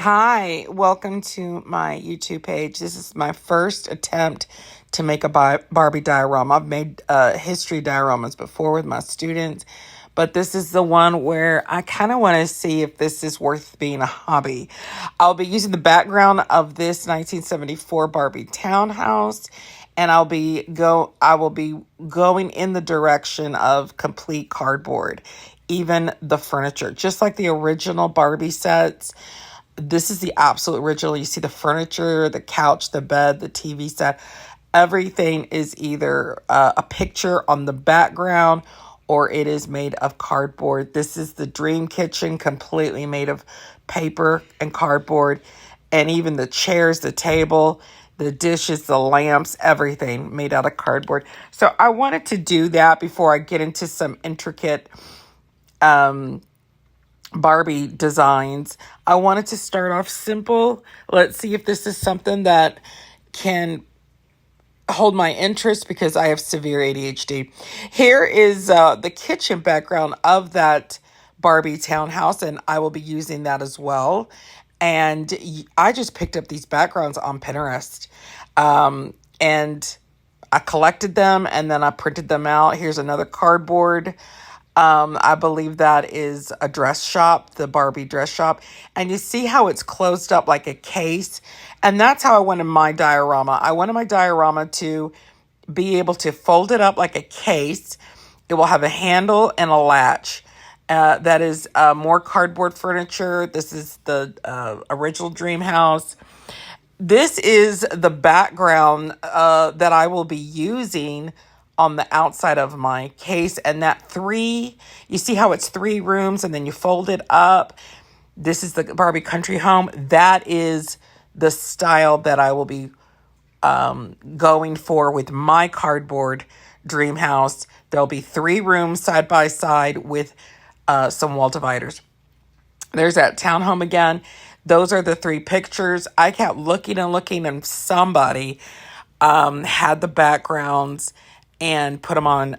Hi, welcome to my YouTube page. This is my first attempt to make a Barbie diorama. I've made history dioramas before with my students, but this is the one where I kind of want to see if this is worth being a hobby. I'll be using the background of this 1974 Barbie townhouse, and I will be going in the direction of complete cardboard, even the furniture, just like the original Barbie sets. This is the absolute original. You see the furniture, the couch, the bed, the TV set. Everything is either a picture on the background or it is made of cardboard. This is the dream kitchen, completely made of paper and cardboard. And even the chairs, the table, the dishes, the lamps, everything made out of cardboard. So I wanted to do that before I get into some intricate Barbie designs. I wanted to start off simple. Let's see if this is something that can hold my interest because I have severe ADHD. Here is the kitchen background of that Barbie townhouse, and I will be using that as well. And I just picked up these backgrounds on Pinterest. And I collected them and then I printed them out. Here's another cardboard. I believe that is a dress shop, the Barbie dress shop. And you see how it's closed up like a case. And that's how I wanted my diorama. I wanted my diorama to be able to fold it up like a case. It will have a handle and a latch. That is more cardboard furniture. This is the original dream house. This is the background that I will be using on the outside of my case. And you see how it's 3 rooms and then you fold it up. This is the Barbie country home. That is the style that I will be going for with my cardboard dream house. There'll be 3 rooms side by side with some wall dividers. There's that townhome again. Those are the 3 pictures. I kept looking and somebody had the backgrounds and put them on,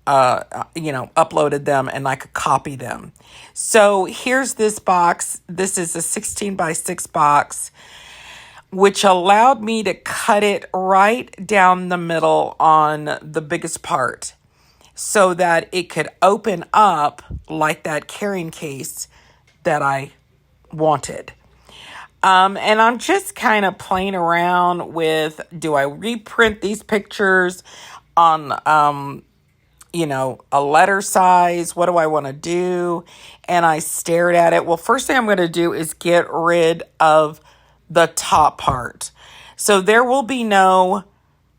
uploaded them and I could copy them. So here's this box. This is a 16 by 6 box, which allowed me to cut it right down the middle on the biggest part so that it could open up like that carrying case that I wanted. And I'm just kind of playing around with, do I reprint these pictures on, a letter size? What do I want to do? And I stared at it. Well, first thing I'm going to do is get rid of the top part. So there will be no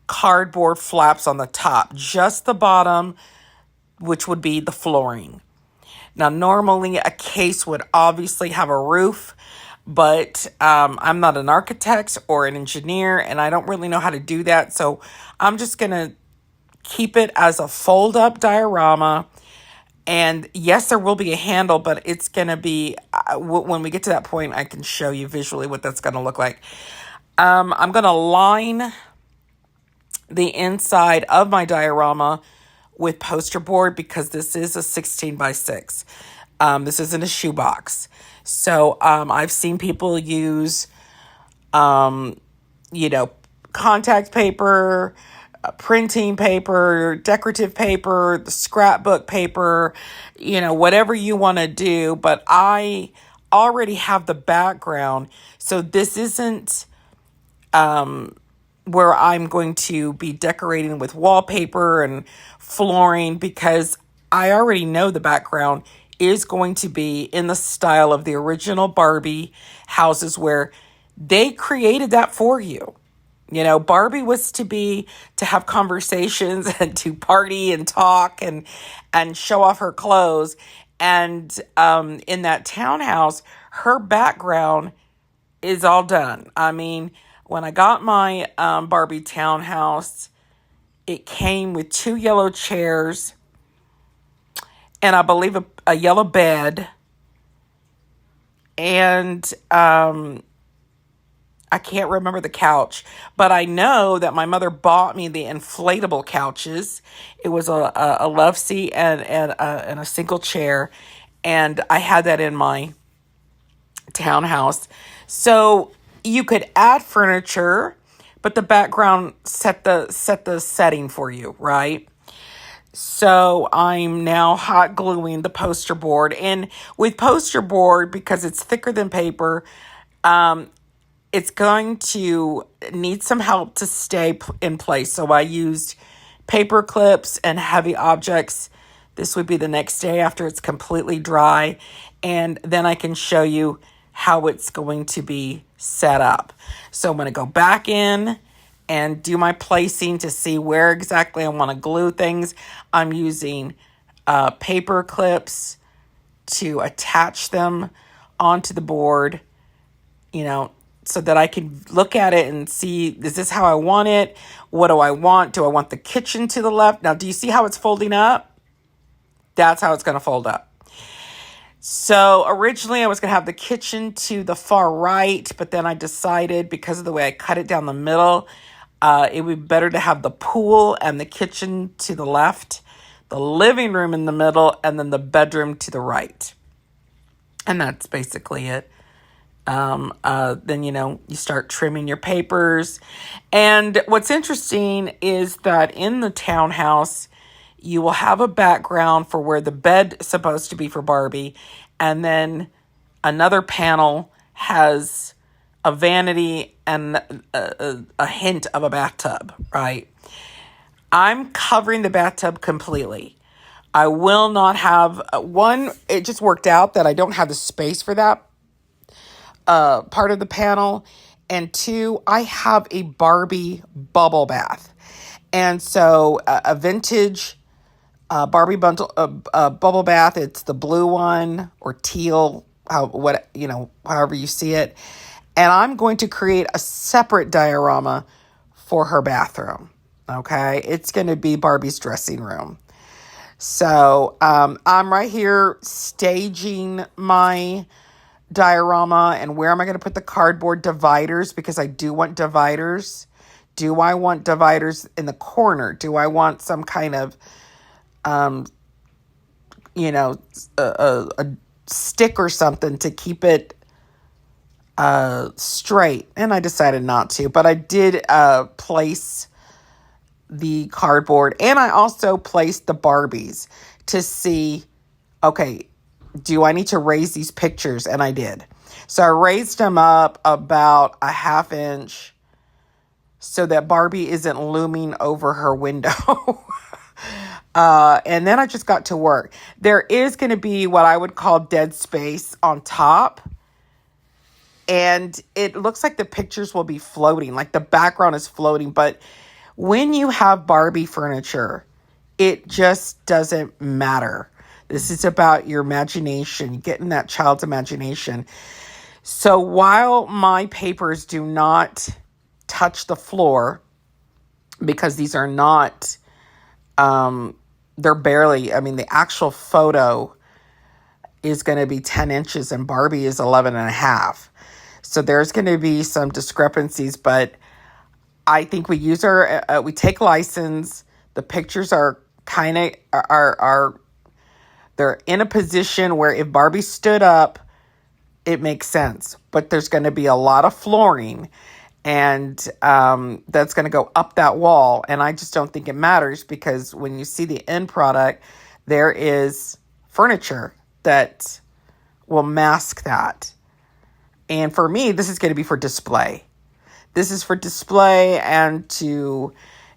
cardboard flaps on the top, just the bottom, which would be the flooring. Now, normally a case would obviously have a roof, but I'm not an architect or an engineer, and I don't really know how to do that. So I'm just going to keep it as a fold-up diorama. And yes, there will be a handle, but it's going to be, when we get to that point, I can show you visually what that's going to look like. I'm going to line the inside of my diorama with poster board because this is a 16 by 6. This isn't a shoebox. So I've seen people use, contact paper, printing paper, decorative paper, the scrapbook paper, whatever you want to do. But I already have the background. So this isn't where I'm going to be decorating with wallpaper and flooring because I already know the background is going to be in the style of the original Barbie houses where they created that for you. Barbie was to have conversations and to party and talk and show off her clothes. And in that townhouse, her background is all done. I mean, when I got my Barbie townhouse, it came with 2 yellow chairs and I believe a yellow bed. And I can't remember the couch, but I know that my mother bought me the inflatable couches. It was a love seat and a single chair. And I had that in my townhouse. So you could add furniture, but the background set the setting for you, right? So I'm now hot gluing the poster board. And with poster board, because it's thicker than paper, it's going to need some help to stay in place. So I used paper clips and heavy objects. This would be the next day after it's completely dry. And then I can show you how it's going to be set up. So I'm going to go back in and do my placing to see where exactly I want to glue things. I'm using paper clips to attach them onto the board, so that I can look at it and see, is this how I want it? What do I want? Do I want the kitchen to the left? Now, do you see how it's folding up? That's how it's going to fold up. So originally I was going to have the kitchen to the far right, but then I decided, because of the way I cut it down the middle, it would be better to have the pool and the kitchen to the left, the living room in the middle, and then the bedroom to the right. And that's basically it. Then, you start trimming your papers. And what's interesting is that in the townhouse, you will have a background for where the bed is supposed to be for Barbie. And then another panel has a vanity and a hint of a bathtub, right? I'm covering the bathtub completely. I will not have one. It just worked out that I don't have the space for that part of the panel. And two, I have a Barbie bubble bath. And so a vintage Barbie bubble bath. It's the blue one or teal, however you see it. And I'm going to create a separate diorama for her bathroom. Okay, it's going to be Barbie's dressing room. So I'm right here staging my diorama, and where am I going to put the cardboard dividers, because I do want dividers. Do I want dividers in the corner? Do I want some kind of a stick or something to keep it straight? And I decided not to, but I did place the cardboard, and I also placed the Barbies to see, okay, do I need to raise these pictures? And I did. So I raised them up about a half inch so that Barbie isn't looming over her window. And then I just got to work. There is going to be what I would call dead space on top. And it looks like the pictures will be floating, like the background is floating. But when you have Barbie furniture, it just doesn't matter. This is about your imagination, getting that child's imagination. So while my papers do not touch the floor, because these are not, they're barely, the actual photo is going to be 10 inches and Barbie is 11 and a half. So there's going to be some discrepancies, but I think we use we take license. The pictures are they're in a position where if Barbie stood up, it makes sense. But there's going to be a lot of flooring, and that's going to go up that wall. And I just don't think it matters, because when you see the end product, there is furniture that will mask that. And for me, this is going to be for display. This is for display and to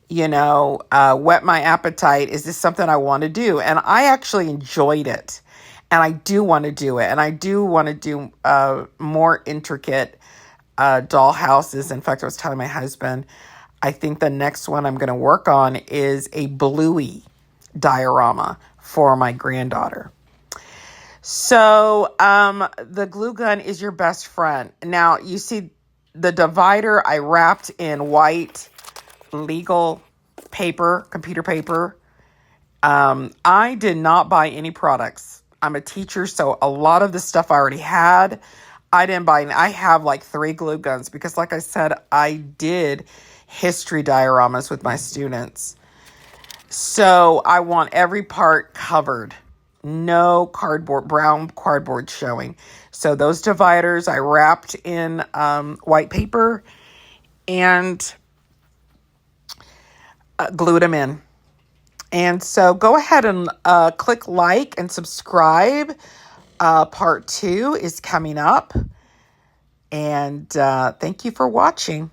whet my appetite. Is this something I want to do? And I actually enjoyed it. And I do want to do it. And I do want to do more intricate doll houses. In fact, I was telling my husband, I think the next one I'm going to work on is a Bluey diorama for my granddaughter. So the glue gun is your best friend. Now, you see the divider I wrapped in white legal paper, computer paper. I did not buy any products. I'm a teacher, so a lot of the stuff I already had. I didn't buy any. I have like 3 glue guns because, like I said, I did history dioramas with my students. So I want every part covered. No brown cardboard showing. So those dividers I wrapped in white paper and glued them in. And so go ahead and click like and subscribe. Part 2 is coming up. And thank you for watching.